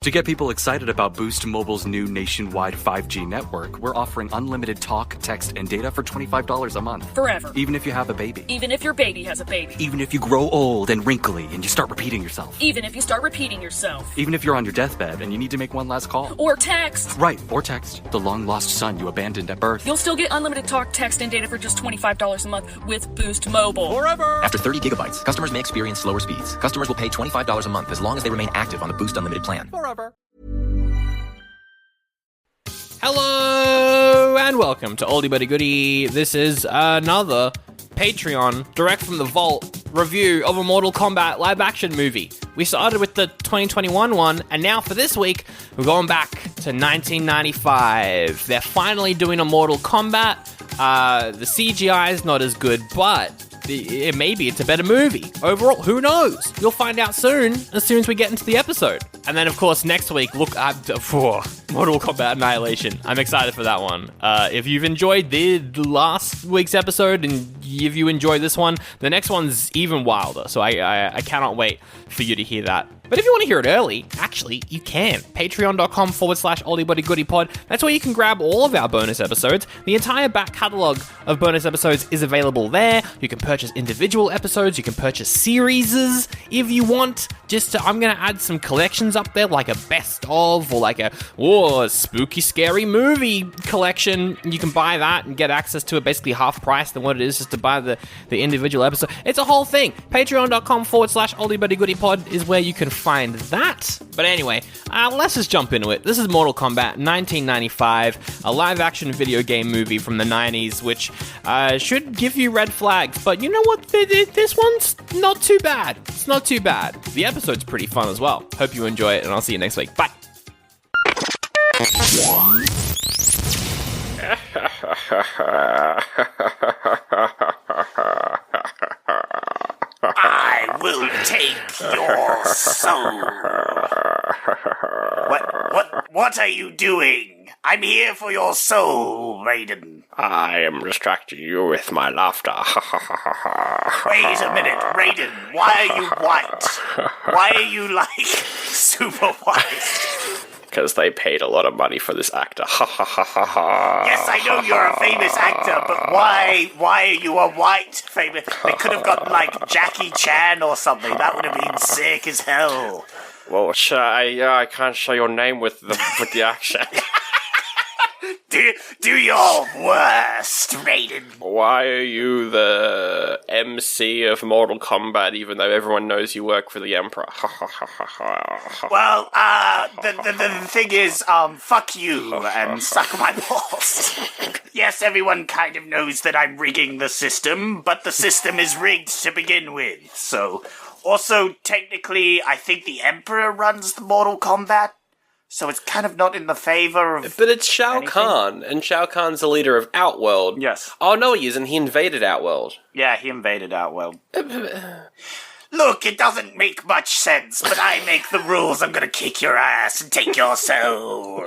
To get people excited about Boost Mobile's new nationwide 5G network, we're offering unlimited talk, text, and data for $25 a month. Forever. Even if you have a baby. Even if your baby has a baby. Even if you grow old and wrinkly and you start repeating yourself. Even if you start repeating yourself. Even if you're on your deathbed and you need to make one last call. Or text. Right, or text the long-lost son you abandoned at birth. You'll still get unlimited talk, text, and data for just $25 a month with Boost Mobile. Forever! After 30 gigabytes, customers may experience slower speeds. Customers will pay $25 a month as long as they remain active on the Boost Unlimited plan. Forever. Hello and welcome to Oldie Buddy Goodie. This is another Patreon direct from the vault review of a Mortal Kombat live action movie. We started with the 2021 one, and now for this week we're going back to 1995. They're finally doing a Mortal Kombat. The CGI is not as good, but maybe it's a better movie. Overall, who knows? You'll find out soon as we get into the episode. And then, of course, next week, look for Mortal Kombat Annihilation. I'm excited for that one. If you've enjoyed the last week's episode, and if you enjoyed this one, the next one's even wilder. So I cannot wait for you to hear that. But if you want to hear it early, actually, you can. Patreon.com/OldieBuddyGoodiePod. That's where you can grab all of our bonus episodes. The entire back catalogue of bonus episodes is available there. You can purchase individual episodes. You can purchase series if you want. I'm going to add some collections up there, like a best of, or like a spooky, scary movie collection. You can buy that and get access to it basically half price than what it is just to buy the individual episode. It's a whole thing. Patreon.com/OldieBuddyGoodiePod is where you can find that. But anyway, let's just jump into it. This is Mortal Kombat 1995, a live-action video game movie from the 90s, which should give you red flags. But you know what? This one's not too bad. It's not too bad. The episode's pretty fun as well. Hope you enjoy it, and I'll see you next week. Bye. I will take your soul. What are you doing? I'm here for your soul, Raiden. I am distracting you with my laughter. Wait a minute, Raiden. Why are you white? Why are you, super white? Because they paid a lot of money for this actor. Yes, I know you're a famous actor, but why are you a white famous? They could have got, Jackie Chan or something. That would have been sick as hell. Well, I can't show your name with the accent. Do your worst, Raiden. Why are you the MC of Mortal Kombat, even though everyone knows you work for the Emperor? Well, the thing is, fuck you and suck my balls. Yes, everyone kind of knows that I'm rigging the system, but the system is rigged to begin with. So, also, technically, I think the Emperor runs the Mortal Kombat. So it's kind of not in the favor of... But it's Shao Kahn, and Shao Kahn's the leader of Outworld. Yes. Oh, no, he isn't. He invaded Outworld. Yeah, he invaded Outworld. Look, it doesn't make much sense, but I make the rules. I'm gonna kick your ass and take your soul.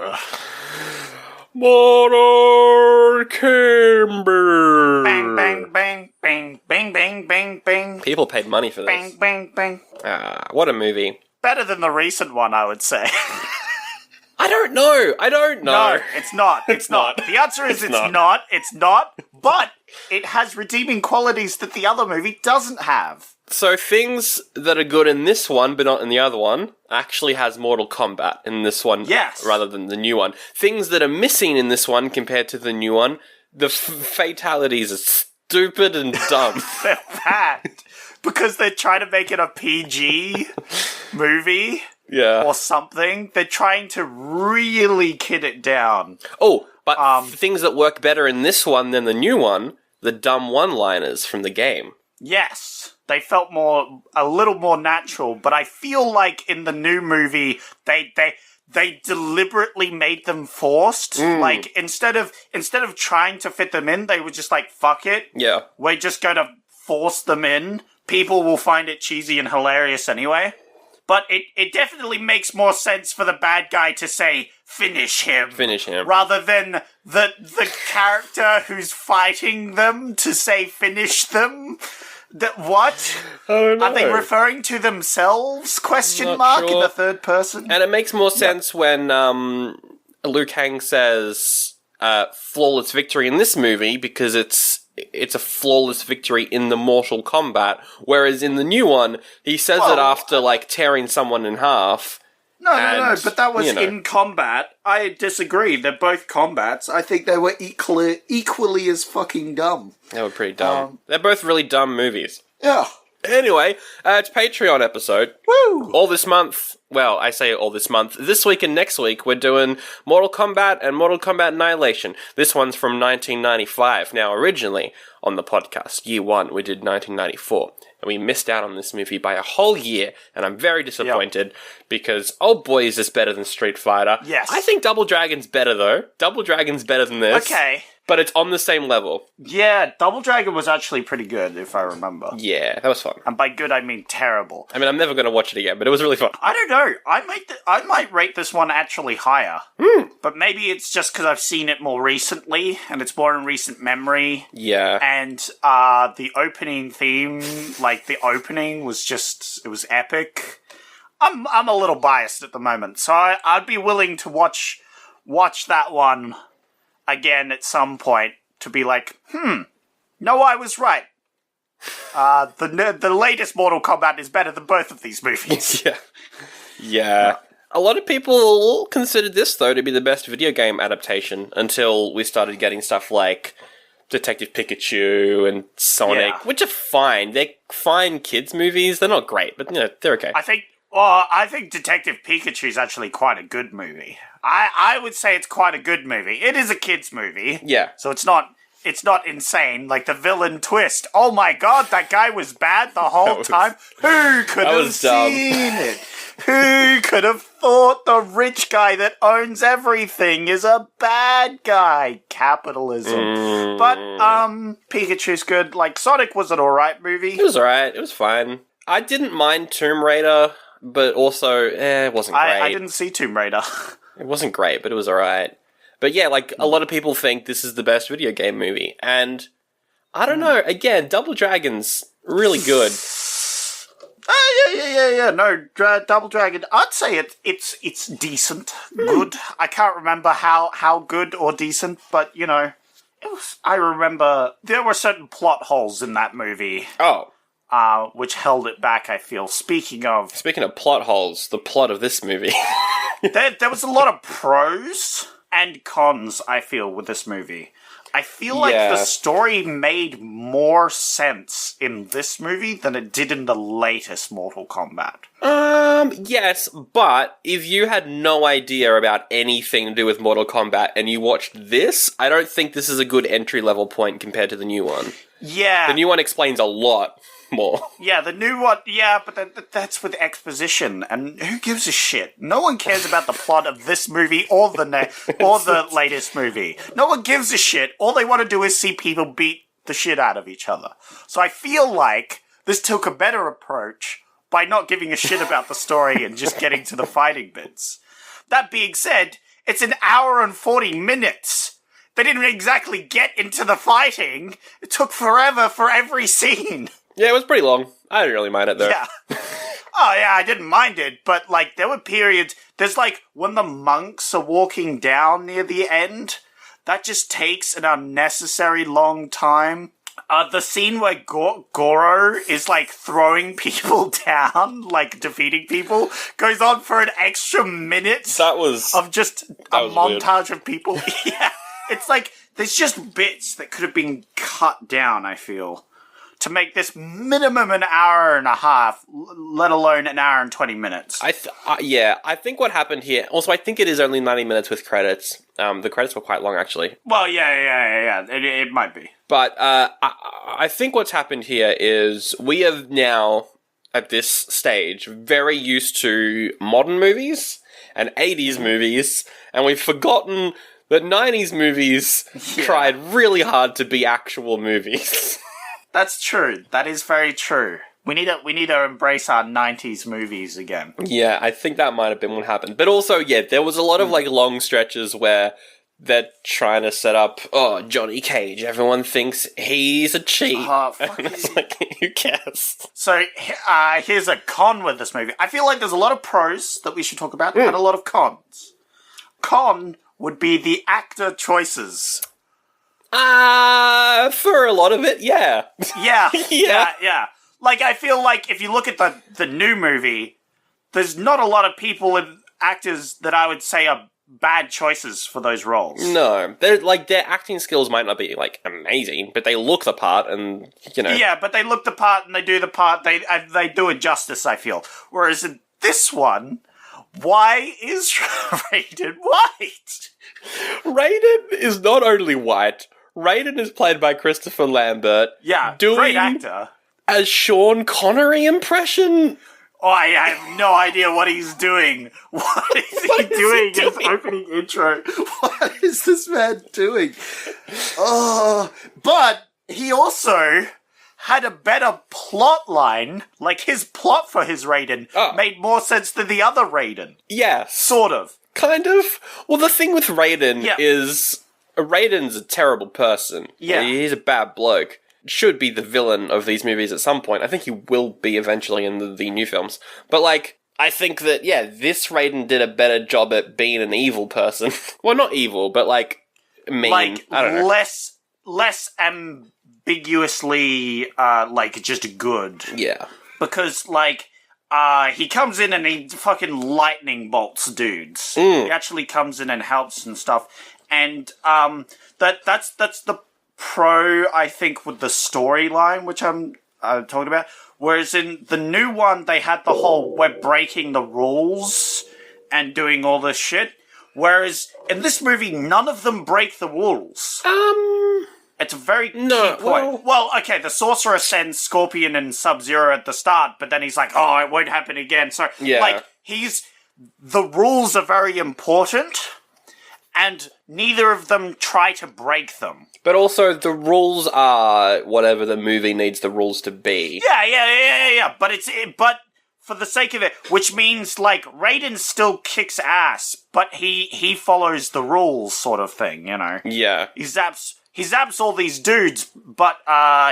Mortal Kombat. Bang, bang, bang, bang, bang, bang, bang, bang. People paid money for this. Bang, bang, bang. What a movie. Better than the recent one, I would say. I don't know. No, it's not. It's not. The answer is it's not. It's not. But it has redeeming qualities that the other movie doesn't have. So things that are good in this one, but not in the other one, actually has Mortal Kombat in this one, yes, rather than the new one. Things that are missing in this one compared to the new one, the fatalities are stupid and dumb. They're bad. Because they're trying to make it a PG movie. Yeah. Or something. They're trying to really kid it down. Oh, but things that work better in this one than the new one, the dumb one-liners from the game. Yes. They felt a little more natural, but I feel like in the new movie, they deliberately made them forced. Like, instead of trying to fit them in, they were just like, fuck it. Yeah. We're just gonna force them in. People will find it cheesy and hilarious anyway. But it definitely makes more sense for the bad guy to say, finish him. Finish him. Rather than the character who's fighting them to say, finish them. What? Oh no. Are they referring to themselves? Question Not mark in sure. the third person? And it makes more sense when Liu Kang says flawless victory in this movie because it's a flawless victory in the Mortal Kombat, whereas in the new one, he says it after, like, tearing someone in half. No, but that was you know. in combat. I disagree. They're both combats. I think they were equally as fucking dumb. They were pretty dumb. They're both really dumb movies. Yeah. Anyway, it's Patreon episode. Woo! All this month, well, I say all this month, this week and next week, we're doing Mortal Kombat and Mortal Kombat Annihilation. This one's from 1995. Now, originally, on the podcast, year one, we did 1994. And we missed out on this movie by a whole year, and I'm very disappointed, because, oh boy, is this better than Street Fighter. Yes. I think Double Dragon's better, though. Double Dragon's better than this. Okay. But it's on the same level. Yeah, Double Dragon was actually pretty good, if I remember. Yeah, that was fun. And by good, I mean terrible. I mean, I'm never going to watch it again, but it was really fun. I don't know. I might rate this one actually higher. But maybe it's just because I've seen it more recently, and it's more in recent memory. Yeah. And the opening theme, like the opening, was just, it was epic. I'm a little biased at the moment, so I'd be willing to watch that one again at some point to be like, no, I was right. The latest Mortal Kombat is better than both of these movies. Yeah. A lot of people considered this, though, to be the best video game adaptation until we started getting stuff like Detective Pikachu and Sonic, which are fine. They're fine kids' movies. They're not great, but, you know, they're okay. I think Detective Pikachu is actually quite a good movie. I would say it's quite a good movie. It is a kids' movie. Yeah. So it's not insane. Like the villain twist. Oh my god, that guy was bad the whole time. Who could have seen it? Who could have thought the rich guy that owns everything is a bad guy? Capitalism. But, Pikachu's good. Like, Sonic was an alright movie. It was alright. It was fine. I didn't mind Tomb Raider, but also, it wasn't great. I didn't see Tomb Raider. It wasn't great, but it was alright. But yeah, like, a lot of people think this is the best video game movie, and I don't know, again, Double Dragon's really good. Yeah. No, Double Dragon. I'd say it's decent, good. I can't remember how good or decent, but you know, it was. I remember there were certain plot holes in that movie. Oh, which held it back. I feel. Speaking of plot holes, the plot of this movie. there was a lot of pros and cons. I feel with this movie. I feel like the story made more sense in this movie than it did in the latest Mortal Kombat. Yes, but if you had no idea about anything to do with Mortal Kombat and you watched this, I don't think this is a good entry-level point compared to the new one. Yeah. The new one explains a lot more. Yeah, the new one, but that's with exposition, and who gives a shit? No one cares about the plot of this movie or the latest movie. No one gives a shit. All they want to do is see people beat the shit out of each other. So I feel like this took a better approach by not giving a shit about the story and just getting to the fighting bits. That being said, it's an hour and 40 minutes. They didn't exactly get into the fighting. It took forever for every scene. Yeah, it was pretty long. I didn't really mind it, though. Yeah. Oh, yeah, I didn't mind it, but, like, there were periods... There's, like, when the monks are walking down near the end, that just takes an unnecessary long time. The scene where Goro is, like, throwing people down, like, defeating people, goes on for an extra minute of just a montage of people. Yeah. It's like, there's just bits that could have been cut down, I feel, to make this minimum an hour and a half, let alone an hour and 20 minutes. I think what happened here... Also, I think it is only 90 minutes with credits. The credits were quite long, actually. Well, yeah. It might be. But I think what's happened here is we are now, at this stage, very used to modern movies and 80s movies, and we've forgotten that 90s movies tried really hard to be actual movies. That's true. That is very true. We need to embrace our 90s movies again. Yeah, I think that might have been what happened. But also, yeah, there was a lot of, like, long stretches where they're trying to set up, Johnny Cage. Everyone thinks he's a cheat. Fuck And it's like, who cares? So here's a con with this movie. I feel like there's a lot of pros that we should talk about and a lot of cons. Con would be the actor choices. For a lot of it, yeah. Yeah, Yeah. yeah. Like, I feel like if you look at the new movie, there's not a lot of people and actors that I would say are bad choices for those roles. No, they're like their acting skills might not be like amazing, but they look the part, and you know. Yeah, but they look the part and they do the part. They do it justice, I feel. Whereas in this one, why is Raiden white? Raiden is not only white. Raiden is played by Christopher Lambert. Yeah, doing great actor. a Sean Connery impression. Oh, I have no idea what he's doing. What is he doing in his opening intro? What is this man doing? Oh, but he also had a better plot line. Like, his plot for his Raiden made more sense than the other Raiden. Yeah, Sort of. kind of. Well, the thing with Raiden Yeah. is Raiden's a terrible person. Yeah. He's a bad bloke. Should be the villain of these movies at some point. I think he will be eventually in the new films. But, like, I think that, yeah, this Raiden did a better job at being an evil person. Well, not evil, but, like, mean. Like, I don't know. less ambiguously, like, just good. Yeah. Because, like, he comes in and he fucking lightning bolts dudes. He actually comes in and helps and stuff. And, that's the pro, I think, with the storyline, which I'm talking about. Whereas in the new one, they had the whole, we're breaking the rules and doing all this shit. Whereas in this movie, none of them break the rules. It's a very key point. Well, okay, the Sorcerer sends Scorpion and Sub-Zero at the start, but then he's like, oh, it won't happen again. So, Yeah. like, the rules are very important, and neither of them try to break them. But also, the rules are whatever the movie needs the rules to be. Yeah. But for the sake of it, which means, like, Raiden still kicks ass, but he follows the rules, sort of thing, you know? Yeah. He zaps all these dudes, but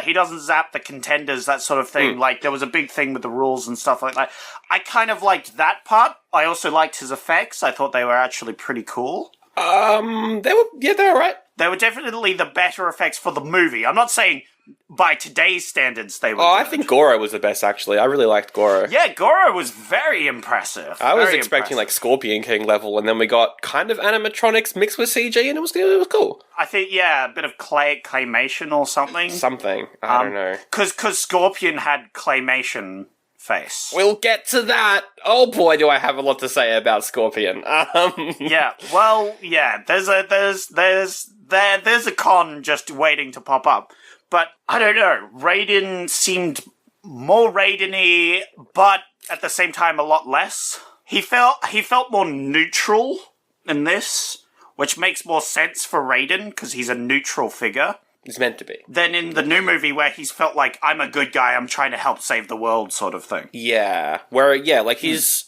he doesn't zap the contenders, that sort of thing. Like, there was a big thing with the rules and stuff like that. I kind of liked that part. I also liked his effects. I thought they were actually pretty cool. They were right. They were definitely the better effects for the movie. I'm not saying by today's standards they were Oh, I good. think Goro was the best, actually. I really liked Goro. Yeah, Goro was very impressive. I was Very expecting, like, impressive. Scorpion King level, and then we got kind of animatronics mixed with CG, and it was cool. I think, yeah, a bit of claymation or something. Something. I don't know. Because Scorpion had claymation face. We'll get to that. Oh boy, do I have a lot to say about Scorpion. Yeah, well, yeah, there's a con just waiting to pop up. But, I don't know, Raiden seemed more Raiden-y, but at the same time a lot less. He felt more neutral in this, which makes more sense for Raiden, because he's a neutral figure. It's meant to be. Than in the new movie where he's felt like, I'm a good guy, I'm trying to help save the world, sort of thing. Yeah. Where, yeah, like, he's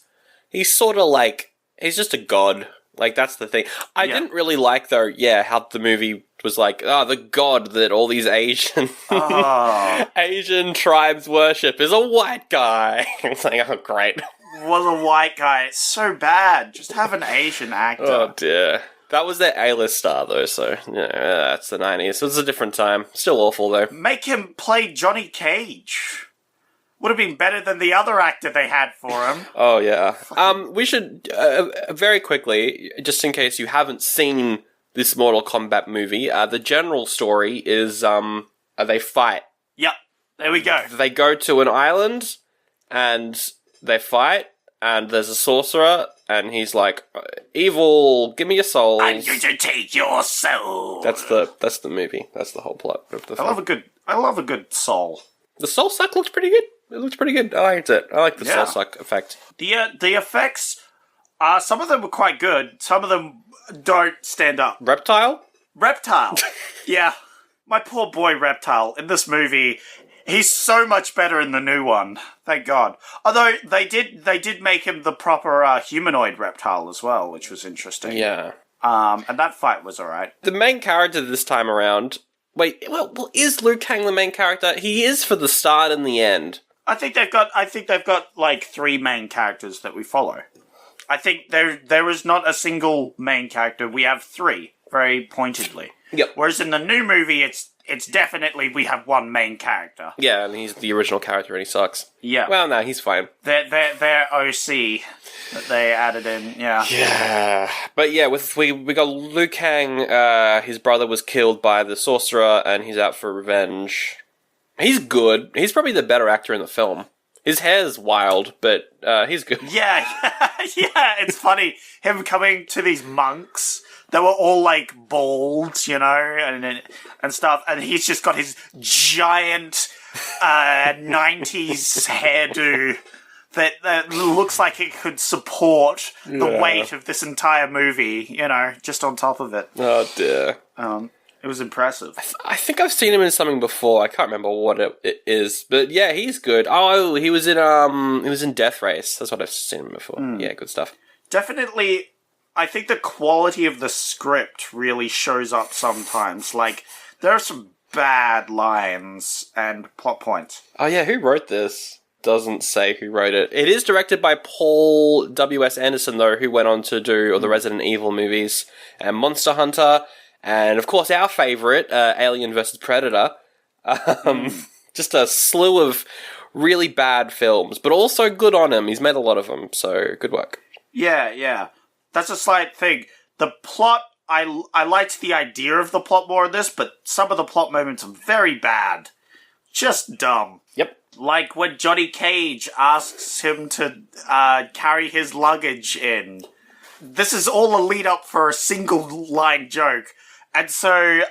sort of like, he's just a god. Like, that's the thing. I didn't really like, though, how the movie was like, the god that all these Asian Asian tribes worship is a white guy. It's like, oh, great. Was a white guy. It's so bad. Just have an Asian actor. Oh, dear. That was their A-list star, though, so, that's the 90s. It was a different time. Still awful, though. Make him play Johnny Cage. Would have been better than the other actor they had for him. Oh, yeah. We should, very quickly, just in case you haven't seen this Mortal Kombat movie, the general story is, they fight. Yep. There we go. They go to an island, and they fight, and there's a sorcerer, and he's like, evil, give me your souls. I'm going to take your soul. That's the movie. That's the whole plot of the film. I love a good soul. The soul suck looked pretty good. It looked pretty good. I liked it. I like the soul suck effect. The effects, some of them were quite good. Some of them don't stand up. Reptile? Reptile. Yeah. My poor boy Reptile in this movie, he's so much better in the new one. Thank God. Although they did make him the proper humanoid Reptile as well, which was interesting. Yeah. And that fight was alright. The main character this time around... Wait, well, is Liu Kang the main character? He is for the start and the end. I think they've got like 3 main characters that we follow. I think there is not a single main character. We have 3, very pointedly. Yep. Whereas in the new movie, it's definitely we have 1 main character. Yeah, and he's the original character and he sucks. Yeah. Well, no, he's fine. Their OC that they added in, yeah. Yeah. But yeah, we got Liu Kang, his brother was killed by the sorcerer, and he's out for revenge. He's good. He's probably the better actor in the film. His hair's wild, but he's good. Yeah, yeah, it's funny. Him coming to these monks, they were all like bald, you know, and stuff, and he's just got his giant 90s hairdo that looks like it could support the weight of this entire movie, you know, just on top of it. Oh dear. It was impressive. I think I've seen him in something before. I can't remember what it is, but yeah, he's good. Oh, he was in Death Race. That's what I've seen him before. Yeah, good stuff. Definitely, I think the quality of the script really shows up sometimes. Like, there are some bad lines and plot points. Oh yeah, who wrote this? Doesn't say who wrote it. It is directed by Paul W.S. Anderson, though, who went on to do all the Resident Evil movies and Monster Hunter. And, of course, our favourite, Alien vs. Predator. Just a slew of really bad films, but also good on him. He's made a lot of them, so good work. Yeah. That's a slight thing. The plot, I liked the idea of the plot more in this, but some of the plot moments are very bad. Just dumb. Yep. Like when Johnny Cage asks him to carry his luggage in. This is all a lead-up for a single-line joke. And so,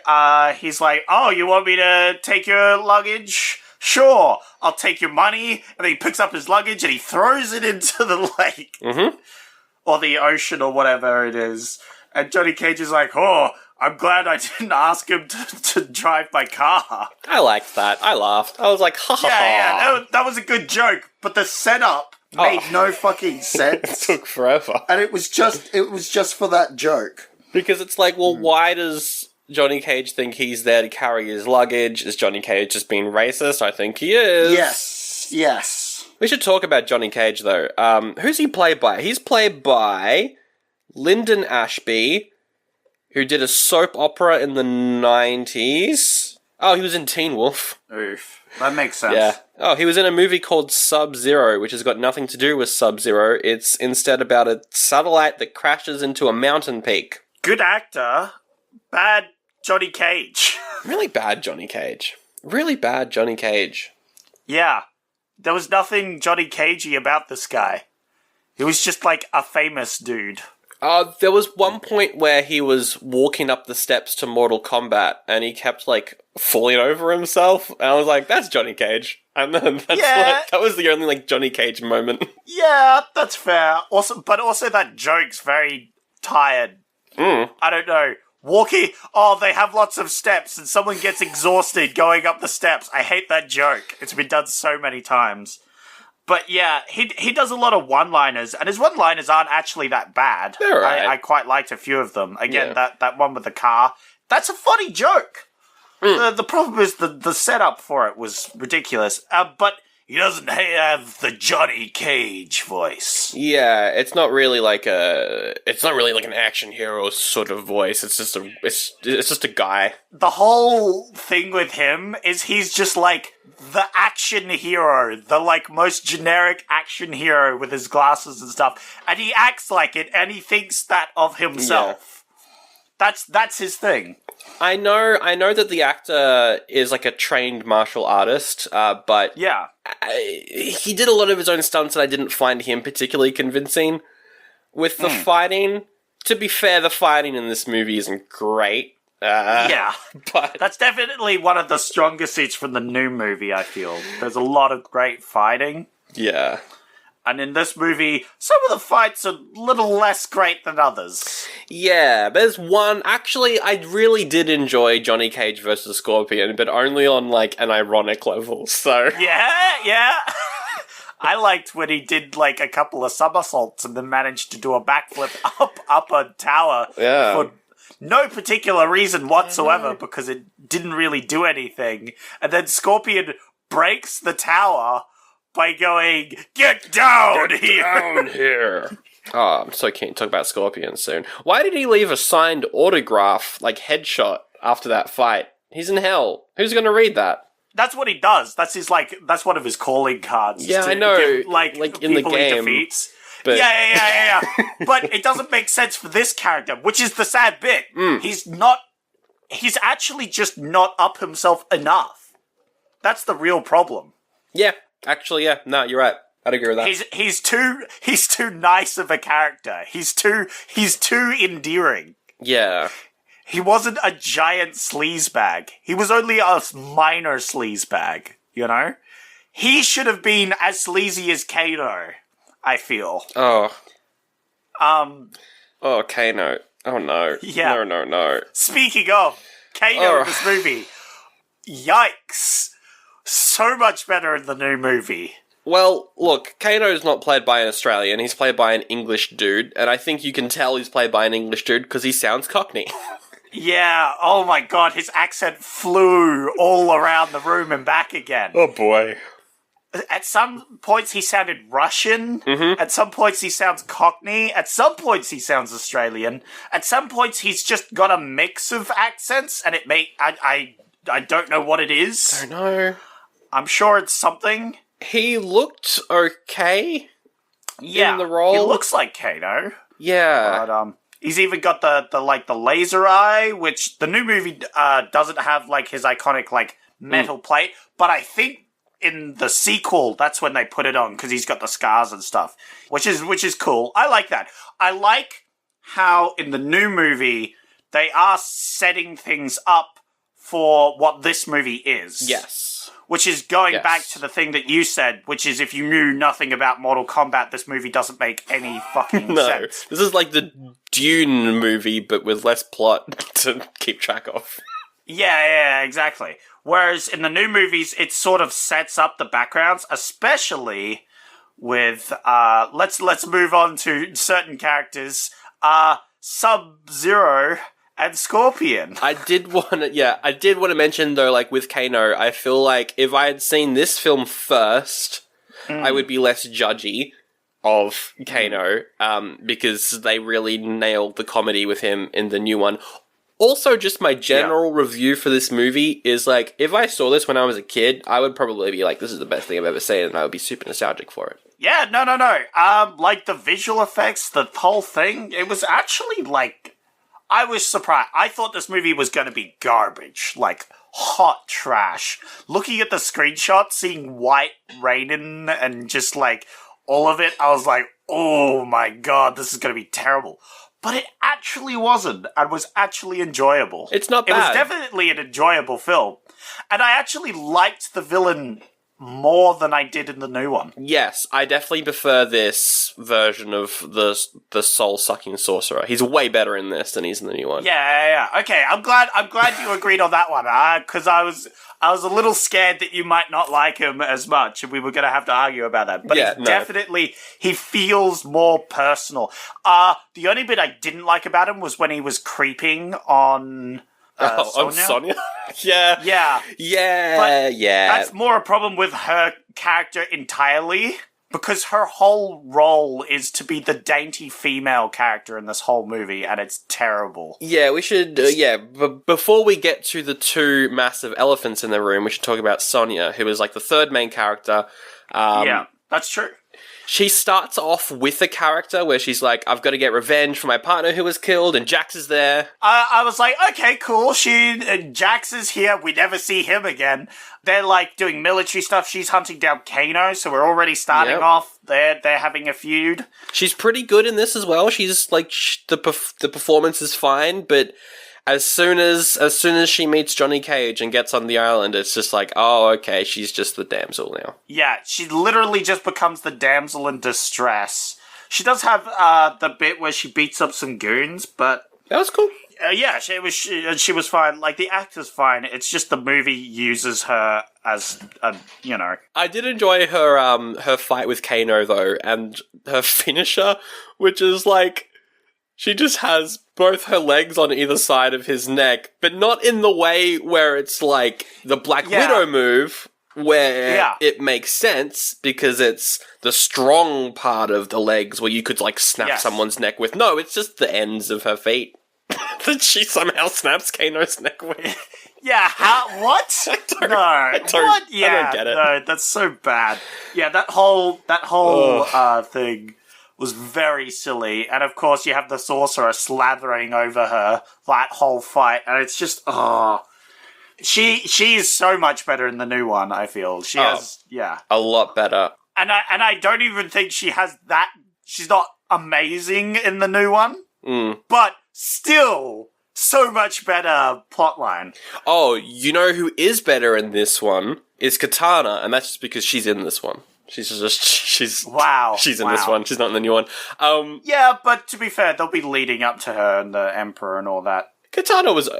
he's like, oh, you want me to take your luggage? Sure, I'll take your money. And then he picks up his luggage and he throws it into the lake. Mm-hmm. Or the ocean or whatever it is. And Johnny Cage is like, oh, I'm glad I didn't ask him to drive my car. I liked that. I laughed. I was like, ha ha ha. Yeah, that was a good joke. But the setup made no fucking sense. It took forever. And it was just for that joke. Because it's like, well, why does Johnny Cage think he's there to carry his luggage? Is Johnny Cage just being racist? I think he is. Yes. We should talk about Johnny Cage, though. Who's he played by? He's played by Lyndon Ashby, who did a soap opera in the 90s. Oh, he was in Teen Wolf. Oof. That makes sense. Yeah. Oh, he was in a movie called Sub-Zero, which has got nothing to do with Sub-Zero. It's instead about a satellite that crashes into a mountain peak. Good actor, bad Johnny Cage. Really bad Johnny Cage. Really bad Johnny Cage. Yeah. There was nothing Johnny Cagey about this guy. He was just like a famous dude. There was one point where he was walking up the steps to Mortal Kombat and he kept, like, falling over himself. And I was like, that's Johnny Cage. And then that was the only, like, Johnny Cage moment. Yeah, that's fair. But also that joke's very tired. I don't know. Walking, they have lots of steps and someone gets exhausted going up the steps. I hate that joke. It's been done so many times. But yeah, he does a lot of one-liners, and his one-liners aren't actually that bad. They're right. I quite liked a few of them. Again, that one with the car, that's a funny joke. The problem is the setup for it was ridiculous. But he doesn't have the Johnny Cage voice. Yeah, it's not really like an action hero sort of voice. It's just a guy. The whole thing with him is he's just like the action hero, the like most generic action hero with his glasses and stuff, and he acts like it, and he thinks that of himself. Yeah. That's his thing. I know that the actor is like a trained martial artist, but yeah, he did a lot of his own stunts, and I didn't find him particularly convincing with the fighting. To be fair, the fighting in this movie isn't great. Yeah, but that's definitely one of the stronger suits from the new movie, I feel. There's a lot of great fighting. Yeah. And in this movie, some of the fights are a little less great than others. Yeah, there's one... Actually, I really did enjoy Johnny Cage versus Scorpion, but only on, like, an ironic level, so... Yeah. I liked when he did like a couple of somersaults and then managed to do a backflip up a tower for no particular reason whatsoever because it didn't really do anything. And then Scorpion breaks the tower by going, "Get down here!" Oh, I'm so keen to talk about Scorpion soon. Why did he leave a signed autograph, like headshot, after that fight? He's in hell. Who's going to read that? That's what he does. That's one of his calling cards. Yeah, I know. Give, like in the people game. he defeats. But... Yeah. But it doesn't make sense for this character, which is the sad bit. He's actually just not up himself enough. That's the real problem. Yeah, actually, yeah. No, you're right. I'd agree with that. He's too nice of a character. He's too endearing. Yeah. He wasn't a giant sleazebag. He was only a minor sleazebag, you know? He should have been as sleazy as Kano, I feel. Oh, Kano. Oh, no. Yeah. No. Speaking of Kano in this movie, yikes. So much better in the new movie. Well, look, Kano's not played by an Australian, he's played by an English dude, and I think you can tell he's played by an English dude because he sounds Cockney. Yeah, oh my god, his accent flew all around the room and back again. Oh boy. At some points he sounded Russian, at some points he sounds Cockney, at some points he sounds Australian, at some points he's just got a mix of accents, and I don't know what it is. I don't know. I'm sure it's something. He looked okay in the role. He looks like Kano. Yeah. But, he's even got the laser eye, which the new movie doesn't have like his iconic like metal plate, but I think in the sequel that's when they put it on because he's got the scars and stuff, which is cool. I like that. I like how in the new movie they are setting things up for what this movie is. Yes. Which is going back to the thing that you said, which is if you knew nothing about Mortal Kombat, this movie doesn't make any fucking sense. This is like the Dune movie, but with less plot to keep track of. Yeah, exactly. Whereas in the new movies, it sort of sets up the backgrounds, especially with, let's move on to certain characters, Sub-Zero and Scorpion. I did want to mention though, like with Kano, I feel like if I had seen this film first, I would be less judgy of Kano, because they really nailed the comedy with him in the new one. Also, just my general review for this movie is like, if I saw this when I was a kid, I would probably be like, this is the best thing I've ever seen, and I would be super nostalgic for it. Yeah, no. Like the visual effects, the whole thing, it was actually like, I was surprised. I thought this movie was going to be garbage, like hot trash. Looking at the screenshots, seeing white raining and just like all of it, I was like, oh my god, this is going to be terrible. But it actually wasn't, and was actually enjoyable. It's not bad. It was definitely an enjoyable film. And I actually liked the villain more than I did in the new one. Yes, I definitely prefer this version of the soul-sucking sorcerer. He's way better in this than he's in the new one. Yeah. Okay, I'm glad you agreed on that one, because I was a little scared that you might not like him as much, and we were going to have to argue about that. But definitely, he feels more personal. The only bit I didn't like about him was when he was creeping on... Sonya? Yeah. But that's more a problem with her character entirely, because her whole role is to be the dainty female character in this whole movie, and it's terrible. Yeah, we should, but before we get to the two massive elephants in the room, we should talk about Sonya, who is like the third main character. Yeah, that's true. She starts off with a character where she's like, I've got to get revenge for my partner who was killed, and Jax is there. I was like, okay, cool. Jax is here. We never see him again. They're like doing military stuff. She's hunting down Kano, so we're already starting off. They're having a feud. She's pretty good in this as well. She's like, the performance is fine, but as soon as she meets Johnny Cage and gets on the island, it's just like, oh, okay, she's just the damsel now. Yeah, she literally just becomes the damsel in distress. She does have the bit where she beats up some goons, but That was cool. Yeah, she was fine. Like, the actor's fine. It's just the movie uses her as I did enjoy her fight with Kano though, and her finisher, which is like she just has both her legs on either side of his neck, but not in the way where it's like the Black Widow move, where it makes sense because it's the strong part of the legs where you could like snap someone's neck with. No, it's just the ends of her feet that she somehow snaps Kano's neck with. Yeah, what? I don't get it. No, that's so bad. Yeah, that whole thing was very silly. And of course you have the sorcerer slathering over her that whole fight, and it's just She is so much better in the new one, I feel. She has a lot better. And I don't even think she has that. She's not amazing in the new one. But still so much better plotline. Oh, you know who is better in this one is Katana, and that's just because she's in this one. She's in this one. She's not in the new one. Yeah, but to be fair, they'll be leading up to her and the Emperor and all that. Katana was...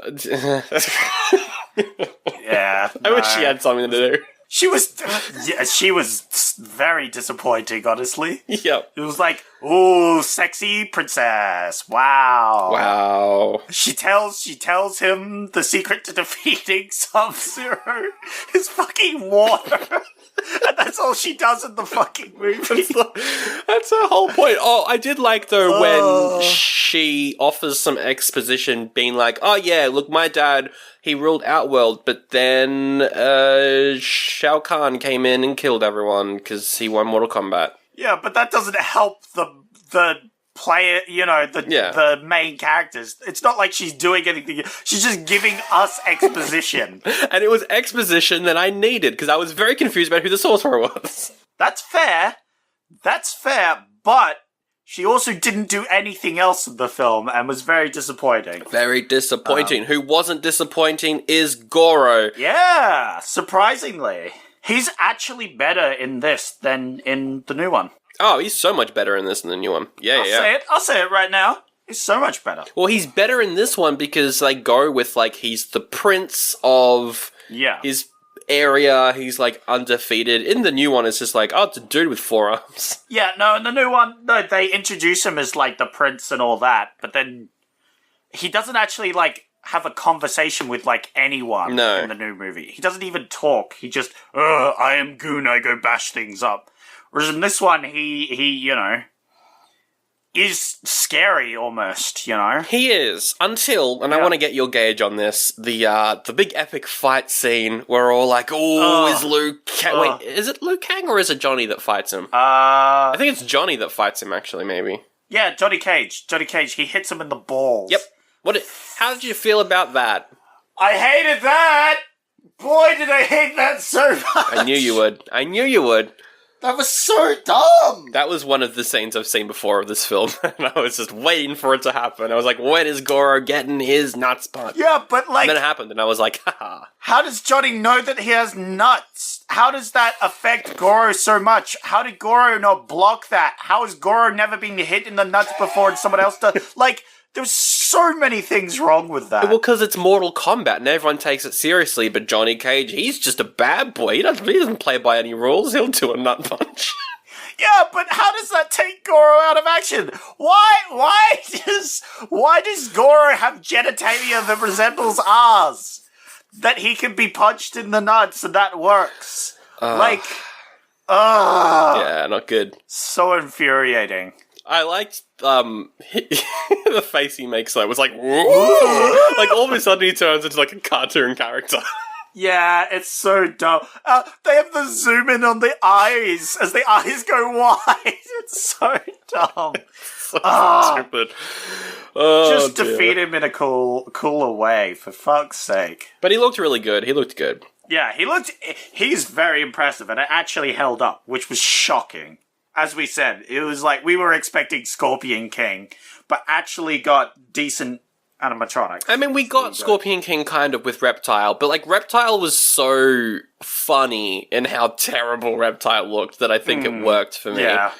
Yeah. I wish she had something to do. She was very disappointing, honestly. Yep. It was like, ooh, sexy princess. Wow. She tells him the secret to defeating Sub-Zero is fucking water. And that's all she does in the fucking movie. That's her whole point. Oh, I did like, though, when she offers some exposition being like, oh, yeah, look, my dad, he ruled Outworld, but then Shao Kahn came in and killed everyone because he won Mortal Kombat. Yeah, but that doesn't help the player, the main characters. It's not like she's doing anything. She's just giving us exposition. And it was exposition that I needed, because I was very confused about who the sorcerer was. That's fair, but she also didn't do anything else in the film and was very disappointing. Very disappointing. Who wasn't disappointing is Goro. Yeah, surprisingly. He's actually better in this than in the new one. Oh, he's so much better in this than the new one. I'll say it right now. He's so much better. Well, he's better in this one because they go with, like, he's the prince of his area. He's, like, undefeated. In the new one, it's just like, oh, it's a dude with 4 arms. Yeah, no, in the new one, they introduce him as, like, the prince and all that, but then he doesn't actually, like, have a conversation with, like, anyone in the new movie. He doesn't even talk. He just, I am Goon, I go bash things up. Whereas in this one, he is scary almost, He is, until, and I want to get your gauge on this, the big epic fight scene where we're all like, is Liu Kang... Wait, is it Liu Kang or is it Johnny that fights him? I think it's Johnny that fights him, actually, maybe. Yeah, Johnny Cage, he hits him in the balls. Yep. How did you feel about that? I hated that! Boy, did I hate that so much! I knew you would. That was so dumb! That was one of the scenes I've seen before of this film, and I was just waiting for it to happen. I was like, when is Goro getting his nuts punched? Yeah, but like... And then it happened, and I was like, haha. How does Johnny know that he has nuts? How does that affect Goro so much? How did Goro not block that? How has Goro never been hit in the nuts before and someone else does? Like... There's so many things wrong with that. Well, because it's Mortal Kombat and everyone takes it seriously, but Johnny Cage, he's just a bad boy. He doesn't play by any rules. He'll do a nut punch. Yeah, but how does that take Goro out of action? Why does Goro have genitalia that resembles ours? That he can be punched in the nuts and that works. Yeah, not good. So infuriating. I liked the face he makes though. It was like, whoa! Like all of a sudden he turns into like a cartoon character. Yeah, it's so dumb. They have the zoom in on the eyes as the eyes go wide. It's so dumb. So stupid. Just defeat him in a cooler way, for fuck's sake. But he looked really good. He looked good. Yeah, he's very impressive, and it actually held up, which was shocking. As we said, it was like we were expecting Scorpion King, but actually got decent animatronics. I mean, we got Scorpion King kind of with Reptile, but like Reptile was so funny in how terrible Reptile looked that I think it worked for me. Yeah.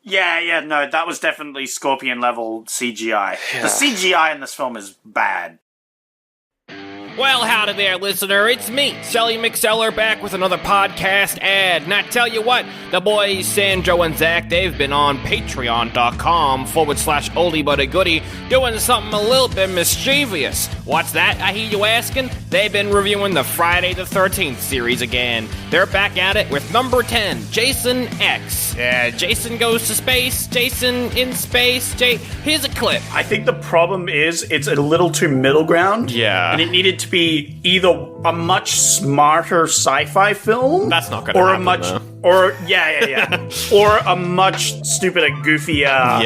Yeah, no, that was definitely Scorpion level CGI. The CGI in this film is bad. Well, howdy there, listener. It's me, Sally McSeller, back with another podcast ad. And I tell you what, the boys Sandro and Zach, they've been on patreon.com/oldie but a goodie, doing something a little bit mischievous. What's that, I hear you asking? They've been reviewing the Friday the 13th series again. They're back at it with number 10, Jason X. Jason goes to space, Jason in space, here's a clip. I think the problem is it's a little too middle ground. Yeah. And it needed to be either a much smarter sci-fi film. That's not gonna or happen, a much though. or yeah. or a much stupider, goofier,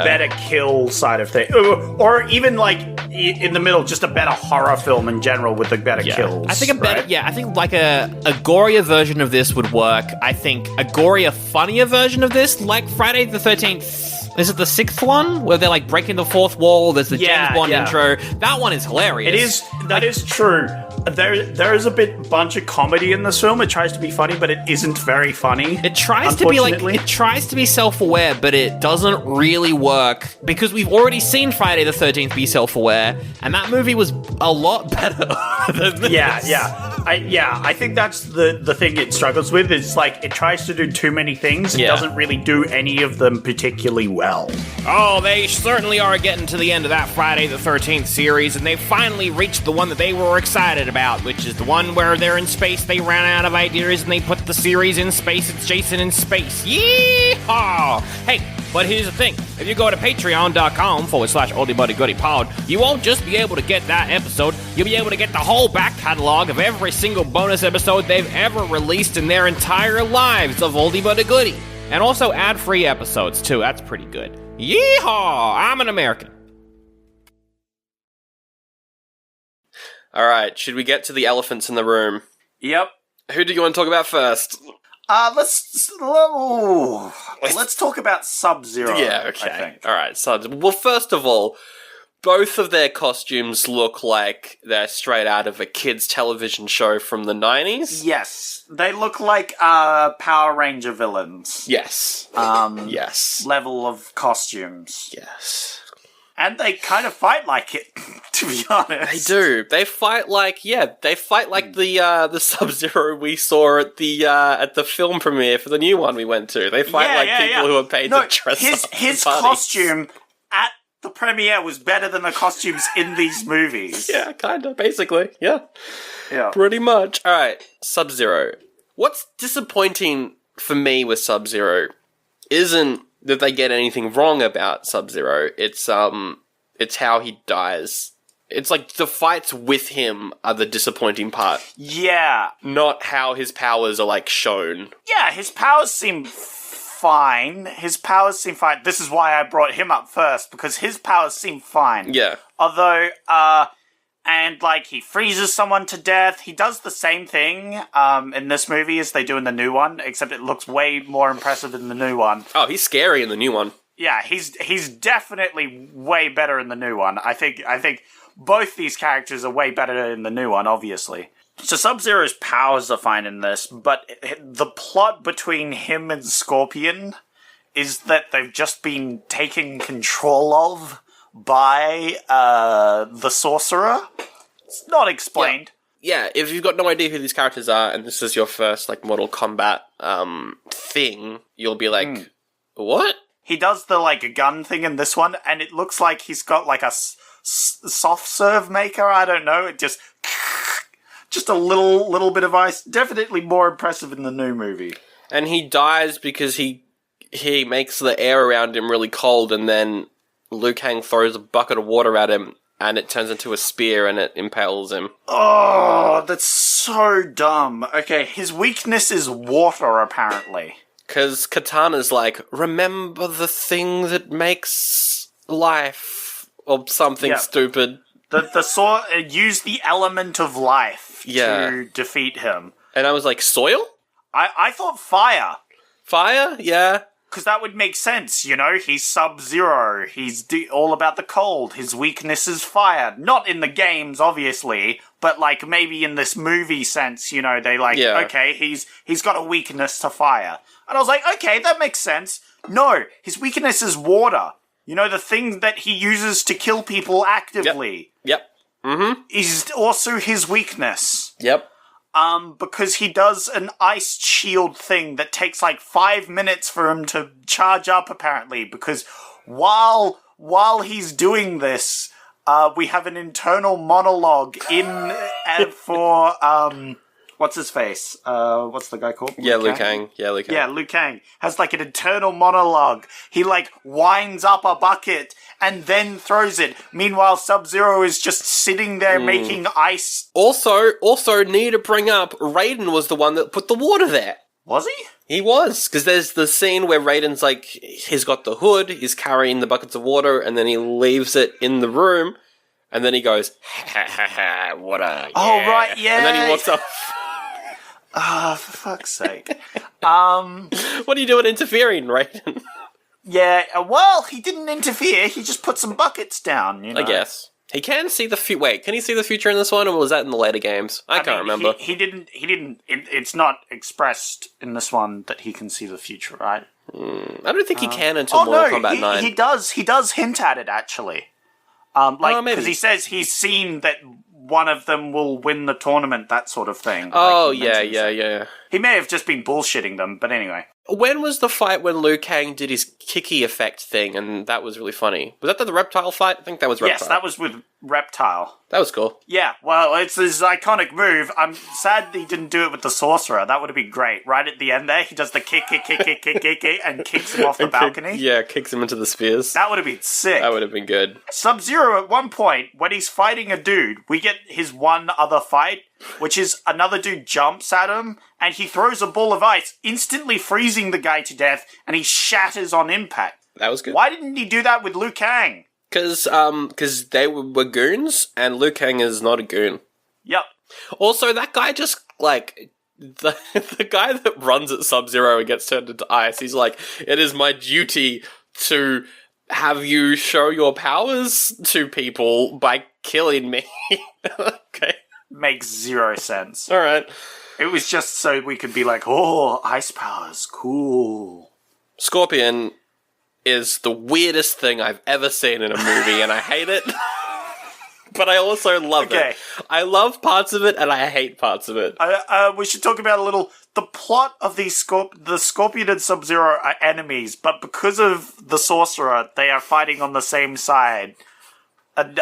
better kill side of thing. Or even like in the middle, just a better horror film in general with the better kills. I think I think like a gorier version of this would work. I think a gorier, funnier version of this, like Friday the 13th. Is it the 6th one where they're like breaking the fourth wall? There's the James Bond intro. That one is hilarious. It is. That is true. There is a bunch of comedy in this film. It tries to be funny, but it isn't very funny. It tries to be self-aware, but it doesn't really work because we've already seen Friday the 13th be self-aware, and that movie was a lot better than this. I think that's the thing it struggles with. Is like it tries to do too many things. It doesn't really do any of them particularly well. Oh, they certainly are getting to the end of that Friday the 13th series, and they finally reached the one that they were excited about, which is the one where they're in space, they ran out of ideas, and they put the series in space. It's Jason in space. Yeehaw! Hey, but here's the thing. If you go to patreon.com/oldie-but-a-goodie-pod, you won't just be able to get that episode, you'll be able to get the whole back catalog of every single bonus episode they've ever released in their entire lives of Oldie But a Goodie. And also ad-free episodes, too. That's pretty good. Yeehaw! I'm an American. All right, should we get to the elephants in the room? Yep. Who do you want to talk about first? Let's talk about Sub-Zero. Yeah, okay. I think. All right, so, well, first of all, both of their costumes look like they're straight out of a kid's television show from the 90s. Yes, they look like Power Ranger villains. Yes. Yes. Level of costumes. Yes. And they kind of fight like it, to be honest. They do. They fight like the Sub-Zero we saw at the film premiere for the new one we went to. They fight people who are paid to dress up. His costume at the premiere was better than the costumes in these movies. Yeah, kind of, basically. Yeah. Pretty much. All right, Sub-Zero. What's disappointing for me with Sub-Zero isn't that they get anything wrong about Sub-Zero. It's how he dies. It's like the fights with him are the disappointing part. Yeah. Not how his powers are, like, shown. Yeah, his powers seem fine. This is why I brought him up first, because his powers seem fine. Yeah. Although, and, like, he freezes someone to death. He does the same thing in this movie as they do in the new one, except it looks way more impressive in the new one. Oh, he's scary in the new one. Yeah, he's definitely way better in the new one. I think both these characters are way better in the new one, obviously. So Sub-Zero's powers are fine in this, but the plot between him and Scorpion is that they've just been taken control of by the sorcerer. It's not explained. Yeah, if you've got no idea who these characters are, and this is your first, like, Mortal Kombat thing, you'll be like, what? He does the, like, a gun thing in this one, and it looks like he's got, like, a soft serve maker, I don't know, it just a little bit of ice. Definitely more impressive in the new movie. And he dies because he makes the air around him really cold, and then Liu Kang throws a bucket of water at him, and it turns into a spear, and it impales him. Oh, that's so dumb. Okay, his weakness is water, apparently. Because Katana's like, remember the thing that makes life, or something stupid. The sword use the element of life to defeat him. And I was like, soil? I thought fire. Fire? Yeah. Because that would make sense, you know? He's Sub-Zero. He's all about the cold. His weakness is fire. Not in the games, obviously, but like maybe in this movie sense, you know, they like, okay, he's got a weakness to fire. And I was like, okay, that makes sense. No, his weakness is water. You know, the thing that he uses to kill people actively. Yep. Is also his weakness. Yep. Because he does an ice shield thing that takes like 5 minutes for him to charge up, apparently, because while he's doing this, we have an internal monologue for what's his face? What's the guy called? Yeah, Liu Kang. Yeah, Liu Kang has like an internal monologue. He like winds up a bucket and then throws it. Meanwhile, Sub-Zero is just sitting there making ice. Also need to bring up, Raiden was the one that put the water there. Was he? He was, because there's the scene where Raiden's like, he's got the hood, he's carrying the buckets of water, and then he leaves it in the room, and then he goes, ha ha ha, water, yeah. Oh, right, yeah. And then he walks up. Ah, for fuck's sake. What are you doing interfering, Raiden? Yeah, well, he didn't interfere, he just put some buckets down, you know. I guess. He can see the future. Wait, can he see the future in this one, or was that in the later games? I can't remember. He didn't. It's not expressed in this one that he can see the future, right? I don't think he can until Mortal Kombat 9. He does. He does hint at it actually. Maybe because he says he's seen that one of them will win the tournament, that sort of thing. Oh, like yeah. He may have just been bullshitting them, but anyway. When was the fight when Liu Kang did his kicky effect thing, and that was really funny? Was that the Reptile fight? I think that was Reptile. Yes, that was with Reptile. That was cool. Yeah, well, it's his iconic move. I'm sad he didn't do it with the Sorcerer. That would have been great. Right at the end there, he does the kick, and kicks him off the balcony. Kicks him into the spheres. That would have been sick. That would have been good. Sub-Zero, at one point, when he's fighting a dude, we get his one other fight, which is another dude jumps at him, and he throws a ball of ice, instantly freezing the guy to death, and he shatters on impact. That was good. Why didn't he do that with Liu Kang? Because they were goons, and Liu Kang is not a goon. Yep. Also, that guy just, like, the guy that runs at Sub-Zero and gets turned into ice, he's like, it is my duty to have you show your powers to people by killing me. Okay. Makes zero sense. Alright. It was just so we could be like, oh, ice powers, cool. Scorpion is the weirdest thing I've ever seen in a movie, and I hate it. But I also love it. I love parts of it, and I hate parts of it. We should talk about a little... The plot of the Scorpion and Sub-Zero are enemies, but because of the Sorcerer, they are fighting on the same side. And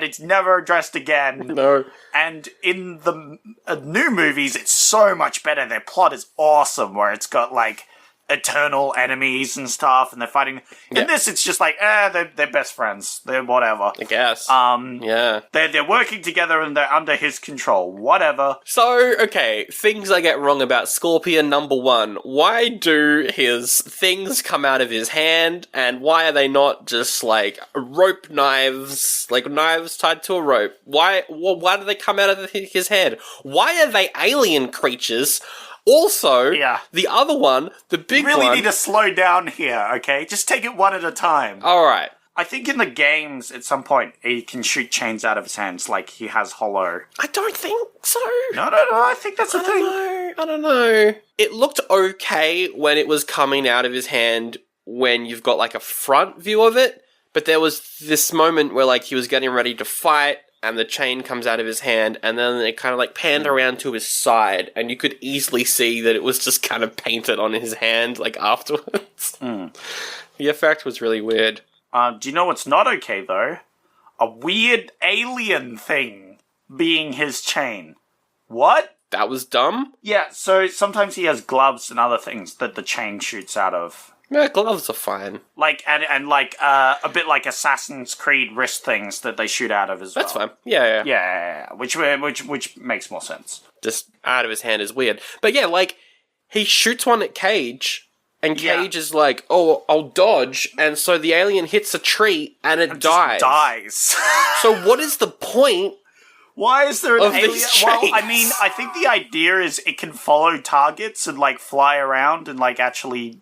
it's never addressed again. No. And in the new movies, it's so much better. Their plot is awesome, where it's got, like, eternal enemies and stuff, and they're fighting. In this, it's just like, they're best friends. They're whatever. I guess. Yeah. They're working together and they're under his control. Whatever. So, okay, things I get wrong about Scorpion. Number one, why do his things come out of his hand, and why are they not just, like, rope knives, like knives tied to a rope? Why do they come out of his head? Why are they alien creatures? Also, the other one, the big one... You really need to slow down here, okay? Just take it one at a time. Alright. I think in the games, at some point, he can shoot chains out of his hands like he has Hollow. I don't think so. No, I think that's the thing. I don't know. It looked okay when it was coming out of his hand when you've got, like, a front view of it, but there was this moment where, like, he was getting ready to fight, and the chain comes out of his hand, and then it kind of, like, panned around to his side, and you could easily see that it was just kind of painted on his hand, like, afterwards. The effect was really weird. Do you know what's not okay, though? A weird alien thing being his chain. What? That was dumb? Yeah, so sometimes he has gloves and other things that the chain shoots out of. Yeah, gloves are fine. Like, and like, a bit like Assassin's Creed wrist things that they shoot out of as well. That's fine. Yeah. Yeah, which makes more sense. Just out of his hand is weird. But yeah, like, he shoots one at Cage, and Cage is like, oh, I'll dodge, and so the alien hits a tree, and it dies. Just dies. So what is the point? Why is there an alien? These Well, chains? I mean, I think the idea is it can follow targets and, like, fly around and, like, actually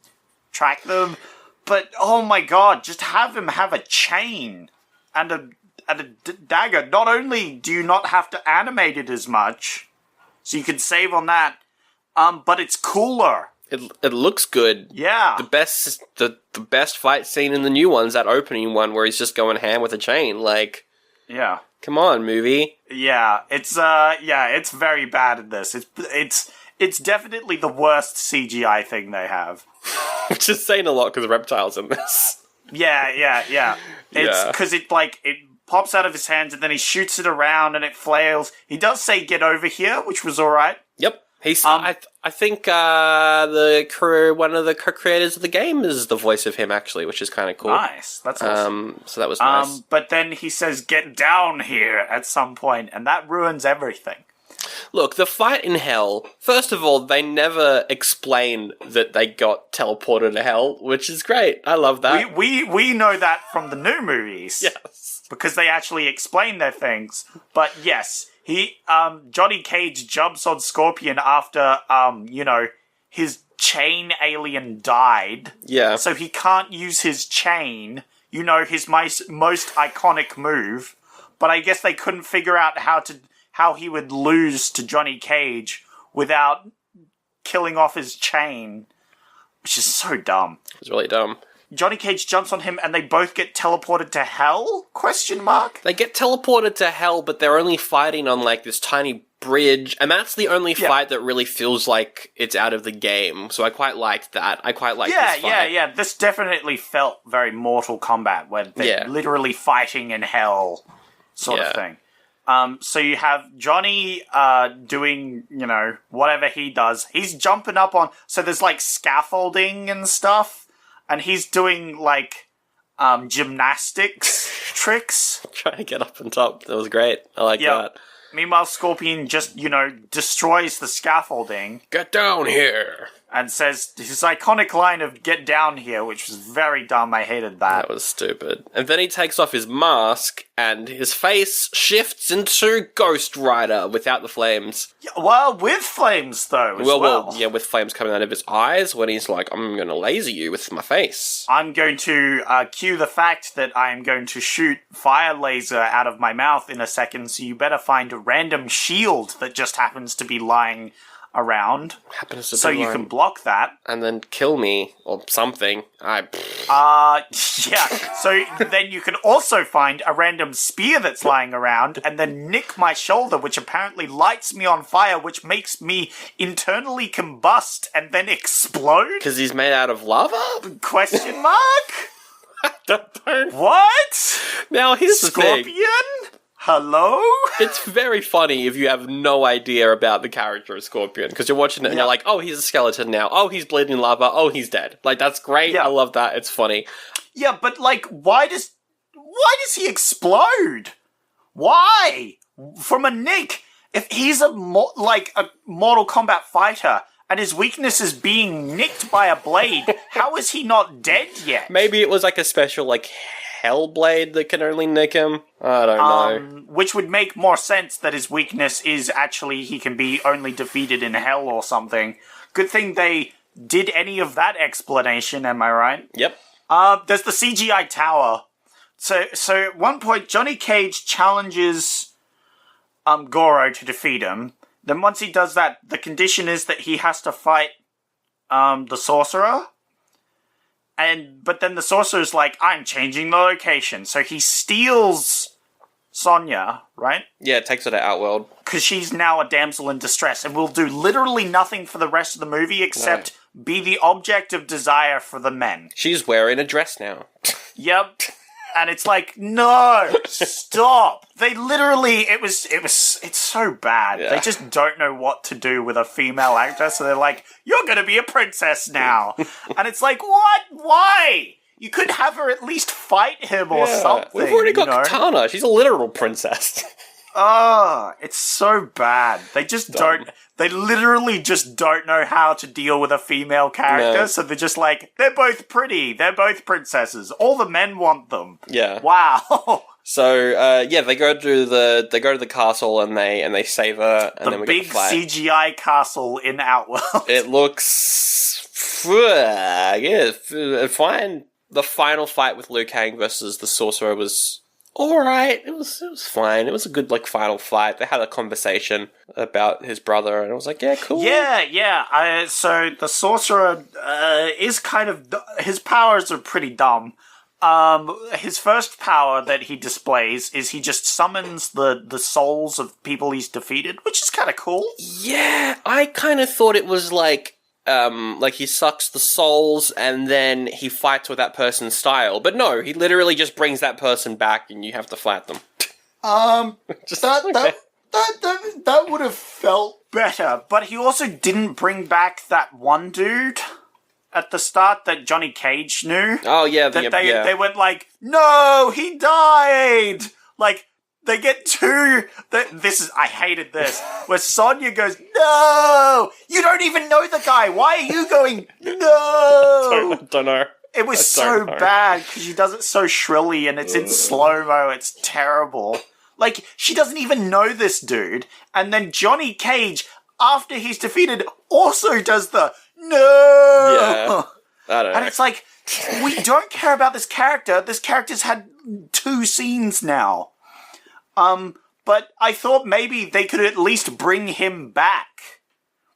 track them, but oh my god, just have him have a chain and a dagger. Not only do you not have to animate it as much, so you can save on that, but it's cooler. It looks good. Yeah. The best fight scene in the new one's that opening one where he's just going ham with a chain. Like, yeah. Come on, movie. Yeah, it's very bad in this. It's definitely the worst CGI thing they have. Which is saying a lot because reptiles in this. Yeah. It's because it pops out of his hands and then he shoots it around and it flails. He does say "get over here," which was all right. Yep. He's. I think one of the creators of the game is the voice of him actually, which is kind of cool. Nice. That's awesome. So that was nice. But then he says "get down here" at some point, and that ruins everything. Look, the fight in hell. First of all, they never explain that they got teleported to hell, which is great. I love that. We know that from the new movies. Yes. Because they actually explain their things. But yes, Johnny Cage jumps on Scorpion after, his chain alien died. Yeah. So he can't use his chain, his most iconic move. But I guess they couldn't figure out how he would lose to Johnny Cage without killing off his chain, which is so dumb. It's really dumb. Johnny Cage jumps on him and they both get teleported to hell? ? They get teleported to hell, but they're only fighting on this tiny bridge, and that's the only fight that really feels like it's out of the game. So I quite liked that. I quite liked this fight. Yeah. This definitely felt very Mortal Kombat, where they're literally fighting in hell, sort of thing. So you have Johnny doing, whatever he does. He's jumping up on... So there's, scaffolding and stuff. And he's doing, gymnastics tricks. Trying to get up on top. That was great. I like that. Meanwhile, Scorpion just, destroys the scaffolding. Get down here! And says his iconic line of "get down here," which was very dumb. I hated that. That was stupid. And then he takes off his mask, and his face shifts into Ghost Rider without the flames. Yeah, well, with flames, though, as well. Yeah, with flames coming out of his eyes when he's like, I'm going to laser you with my face. I'm going to cue the fact that I'm going to shoot fire laser out of my mouth in a second, so you better find a random shield that just happens to be lying around, so you can block that, and then kill me or something. Yeah. So then you can also find a random spear that's lying around, and then nick my shoulder, which apparently lights me on fire, which makes me internally combust and then explode. Because he's made out of lava? ? What? Now here's the thing. Scorpion? Hello? It's very funny if you have no idea about the character of Scorpion, because you're watching it and you're like, oh, he's a skeleton now. Oh, he's bleeding lava. Oh, he's dead. That's great. Yeah. I love that. It's funny. Yeah, but why does he explode? Why? From a nick? If he's a Mortal Kombat fighter and his weakness is being nicked by a blade, how is he not dead yet? Maybe it was a special Hellblade that can only nick him. I don't know. Which would make more sense that his weakness is actually he can be only defeated in hell or something. Good thing they did any of that explanation, am I right? Yep. There's the CGI tower. So at one point, Johnny Cage challenges Goro to defeat him. Then once he does that, the condition is that he has to fight the sorcerer. But then the sorcerer's like, I'm changing the location. So he steals Sonya, right? Yeah, takes her to Outworld. Because she's now a damsel in distress and will do literally nothing for the rest of the movie except be the object of desire for the men. She's wearing a dress now. Yep. And it's like, no, stop. They literally, it's so bad. Yeah. They just don't know what to do with a female actor. So they're like, you're going to be a princess now. And it's like, what? Why? You could have her at least fight him or something. We've already got Katana. She's a literal princess. It's so bad. They literally just don't know how to deal with a female character, so they're just like, they're both pretty, they're both princesses, all the men want them. Yeah. Wow. So, they go to the castle and they save her, and then we get the fight. The big CGI castle in Outworld. It looks, fine. The final fight with Liu Kang versus the Sorcerer was alright. It was fine. It was a good, like, final fight. They had a conversation about his brother, and I was like, yeah, cool. Yeah. So the sorcerer is kind of... His powers are pretty dumb. His first power that he displays is he just summons the souls of people he's defeated, which is kind of cool. Yeah, I kind of thought it was like he sucks the souls and then he fights with that person's style. But no, he literally just brings that person back and you have to fight them. That would have felt better, but he also didn't bring back that one dude at the start that Johnny Cage knew. Oh, yeah. They went like, no, he died! Like, they get two... I hated this. Where Sonya goes, no! You don't even know the guy! Why are you going, no? Don't know. It was so bad, because she does it so shrilly, and it's in slow-mo, it's terrible. Like, she doesn't even know this dude, and then Johnny Cage, after he's defeated, also does the, no! Yeah. I don't know. And it's like, we don't care about this character. This character's had 2 scenes now. But I thought maybe they could at least bring him back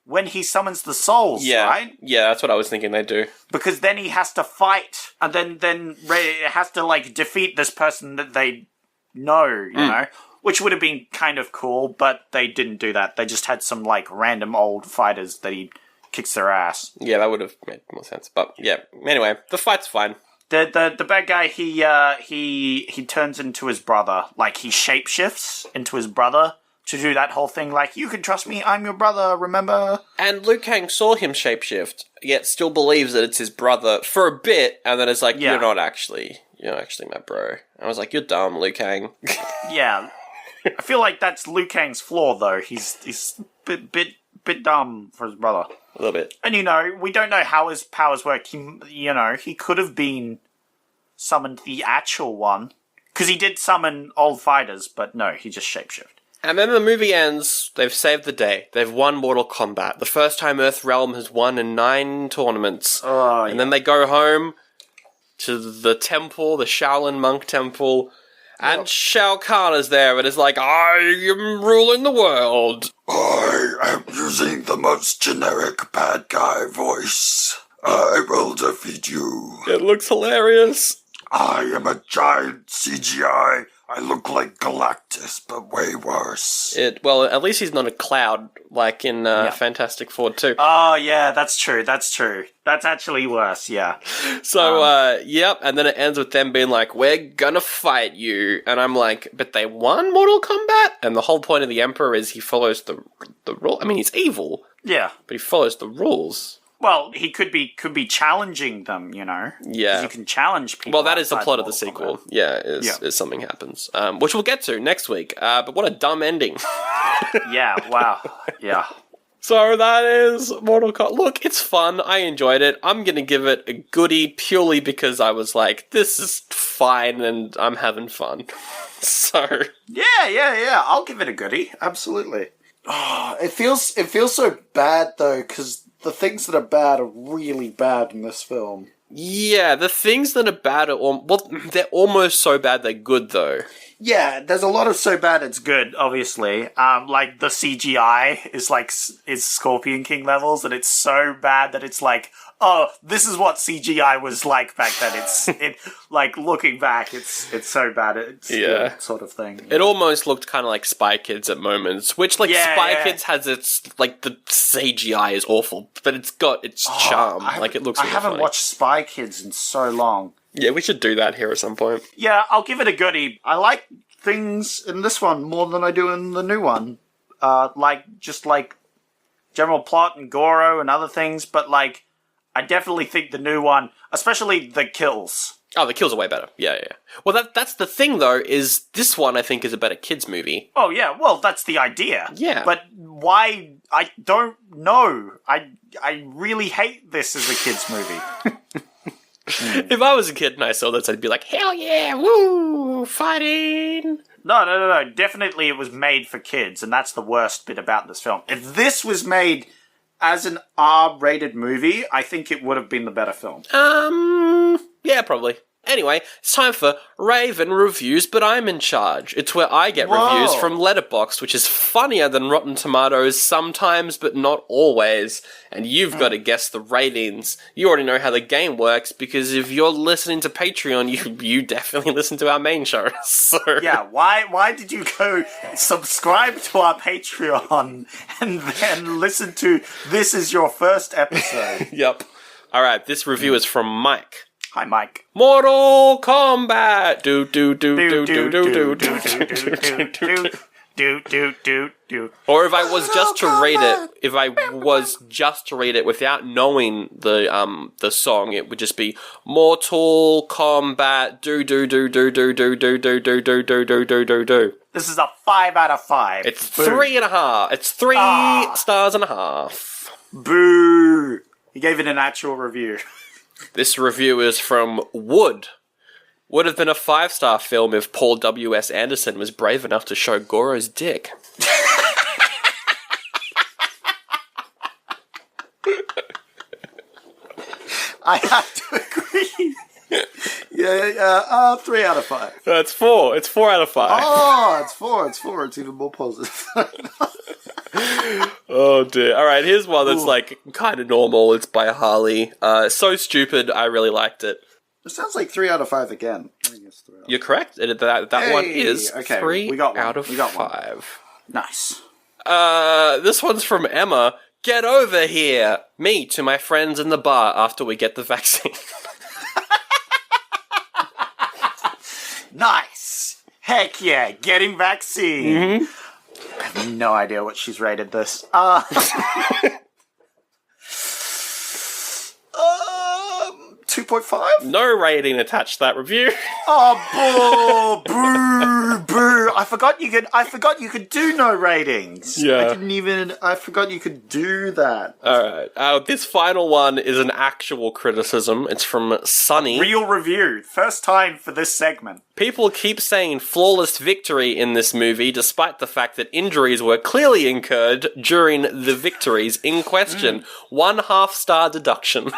when he summons the souls, right? Yeah, that's what I was thinking they'd do. Because then he has to fight, and then has to, like, defeat this person that they know, you know? Which would have been kind of cool, but they didn't do that. They just had some, like, random old fighters that he kicks their ass. Yeah, that would have made more sense. But, yeah, anyway, the fight's fine. The bad guy, he turns into his brother. Like, he shapeshifts into his brother to do that whole thing, like, you can trust me, I'm your brother, remember? And Liu Kang saw him shapeshift, yet still believes that it's his brother for a bit, and then it's like, you're not actually my bro. I was like, you're dumb, Liu Kang. Yeah. I feel like that's Liu Kang's flaw, though. He's a bit dumb for his brother. A little bit. And, we don't know how his powers work. He could have been summoned the actual one. Because he did summon old fighters, but no, he just shapeshifted. And then the movie ends, they've saved the day. They've won Mortal Kombat. The first time Earthrealm has won in 9 tournaments. Oh, and then they go home to the temple, the Shaolin monk temple, and Shao Kahn is there and is like, I am ruling the world. I am using the most generic bad guy voice. I will defeat you. It looks hilarious. I am a giant CGI. I look like Galactus, but way worse. Well, at least he's not a cloud, like in Fantastic Four 2. Oh, yeah, that's true. That's actually worse, yeah. So, yep, and then it ends with them being like, we're gonna fight you. And I'm like, but they won Mortal Kombat? And the whole point of the Emperor is he follows the rule. I mean, he's evil. Yeah. But he follows the rules. Well, he could be challenging them, Yeah. 'Cause you can challenge people. Well, that is the plot of the Mortal sequel. Kombat. Is something happens. Which we'll get to next week. But what a dumb ending. Yeah, wow. Yeah. So that is Mortal Kombat. Look, it's fun. I enjoyed it. I'm going to give it a goodie purely because I was like, this is fine and I'm having fun. So. Yeah. I'll give it a goodie. Absolutely. Oh, it feels so bad, though, because the things that are bad are really bad in this film. Yeah, the things that are bad are... they're almost so bad they're good, though. Yeah, there's a lot of so bad it's good, obviously. Like, the CGI is Scorpion King levels, and it's so bad that it's like, oh, this is what CGI was like back then. Like, looking back, it's so bad, it's good sort of thing. It almost looked kind of like Spy Kids at moments, which, like, Spy Kids has its, like, the CGI is awful, but it's got its charm. It looks really I haven't funny. watched Spy Kids in so long. Yeah, we should do that here at some point. Yeah, I'll give it a goodie. I like things in this one more than I do in the new one. Like general plot and Goro and other things, but, like, I definitely think the new one, especially the kills. Oh, the kills are way better. Yeah. Well, that's the thing, though, is this one, I think, is a better kids' movie. Oh, yeah, well, that's the idea. Yeah. But why? I don't know. I really hate this as a kids' movie. If I was a kid and I saw this, I'd be like, hell yeah, woo, fighting! No. Definitely it was made for kids, and that's the worst bit about this film. If this was made as an R-rated movie, I think it would have been the better film. Yeah, probably. Anyway, it's time for Raven Reviews, but I'm in charge. It's where I get reviews from Letterboxd, which is funnier than Rotten Tomatoes sometimes, but not always. And you've got to guess the ratings. You already know how the game works, because if you're listening to Patreon, you definitely listen to our main show. So. Yeah, why did you go subscribe to our Patreon and then listen to This Is Your First Episode? Yep. Alright, this review is from Mike. Hi, Mike. Mortal Kombat! Do. Or if I was just to read it, without knowing the song, it would just be Mortal Kombat. Do. This is a 5 out of 5. It's 3.5. It's 3 stars and a half. Boo! He gave it an actual review. This review is from Wood. Would have been a 5-star film if Paul W.S. Anderson was brave enough to show Goro's dick. I have to agree. Yeah, 3 out of 5. That's 4. It's 4 out of 5. Oh, it's 4. It's 4. It's even more positive. Oh dear. Alright, here's one that's like kind of normal. It's by Harley. So stupid, I really liked it. It sounds like 3 out of 5 again. I think it's 3 out of 5. You're correct. That one is okay, 3 we got one. out of We got 5. One. Nice. This one's from Emma. Get over here! Me to my friends in the bar after we get the vaccine. Nice! Heck yeah, getting vaccine! Mm-hmm. I have no idea what she's rated this. 2.5? No rating attached to that review. Oh, boo! I forgot you could do no ratings. Yeah. I forgot you could do that. Alright. This final one is an actual criticism. It's from Sunny. Real review. First time for this segment. People keep saying flawless victory in this movie, despite the fact that injuries were clearly incurred during the victories in question. 1.5 star deduction.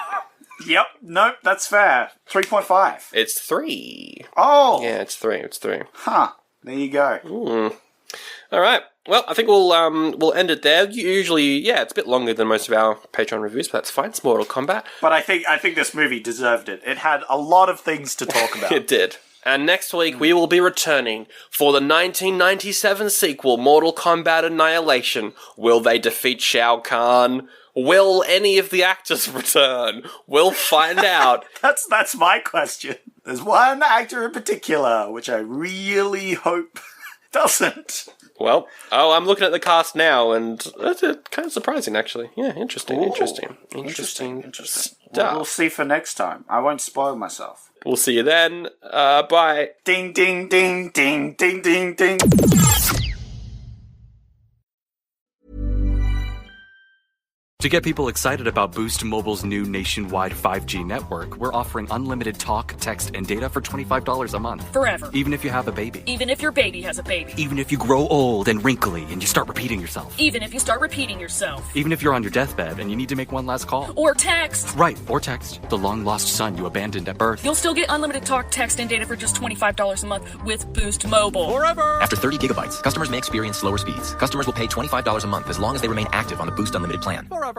Yep, nope, that's fair. 3.5. It's 3. Oh! Yeah, it's 3. It's 3. Huh. There you go. Alright. Well, I think we'll end it there. Usually, yeah, it's a bit longer than most of our Patreon reviews, but that's fine. It's Mortal Kombat. But I think this movie deserved it. It had a lot of things to talk about. It did. And next week, we will be returning for the 1997 sequel, Mortal Kombat Annihilation. Will they defeat Shao Kahn? Will any of the actors return? We'll find out. That's my question. There's one actor in particular, which I really hope doesn't. Well, I'm looking at the cast now, and that's kind of surprising, actually. Yeah, interesting. Stuff. We'll see for next time. I won't spoil myself. We'll see you then. Bye. Ding, ding, ding, ding, ding, ding, ding. To get people excited about Boost Mobile's new nationwide 5G network, we're offering unlimited talk, text, and data for $25 a month. Forever. Even if you have a baby. Even if your baby has a baby. Even if you grow old and wrinkly and you start repeating yourself. Even if you start repeating yourself. Even if you're on your deathbed and you need to make one last call. Or text. Right, or text the long-lost son you abandoned at birth. You'll still get unlimited talk, text, and data for just $25 a month with Boost Mobile. Forever! After 30 gigabytes, customers may experience slower speeds. Customers will pay $25 a month as long as they remain active on the Boost Unlimited plan. Forever.